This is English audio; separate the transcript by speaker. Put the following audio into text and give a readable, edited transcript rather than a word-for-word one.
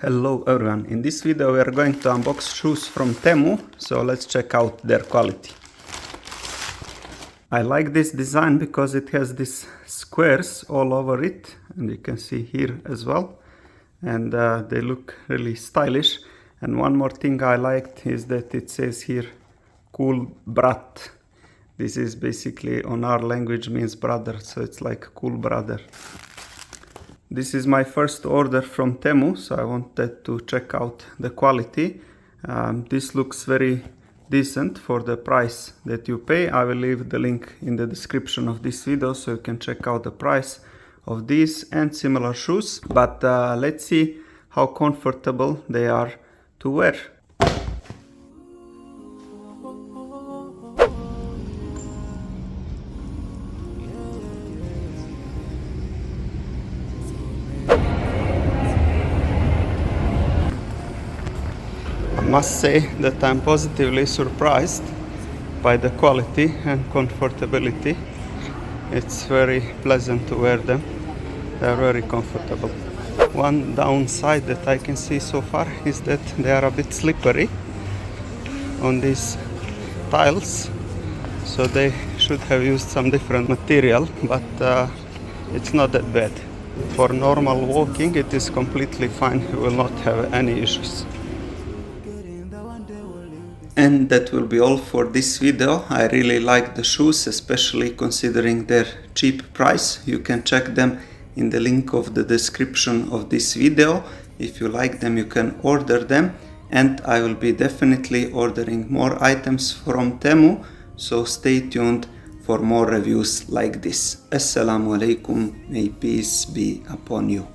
Speaker 1: Hello everyone, in this video we are going to unbox shoes from Temu, so let's check out their quality. I like this design because it has these squares all over it, and you can see here as well, and they look really stylish. And one more thing I liked is that it says here cool brat. This is basically on our language means brother, so it's like cool brother. This is my first order from Temu, so I wanted to check out the quality. This looks very decent for the price that you pay. I will leave the link in the description of this video so you can check out the price of these and similar shoes. But let's see how comfortable they are to wear. I must say that I'm positively surprised by the quality and comfortability. It's very pleasant to wear them. They're very comfortable. One downside that I can see so far is that they are a bit slippery on these tiles, so they should have used some different material, but it's not that bad. For normal walking it is completely fine, you will not have any issues. And that will be all for this video. I really like the shoes, especially considering their cheap price. You can check them in the link of the description of this video. If you like them, you can order them, and I will be definitely ordering more items from Temu, so stay tuned for more reviews like this. Assalamu alaikum, may peace be upon you.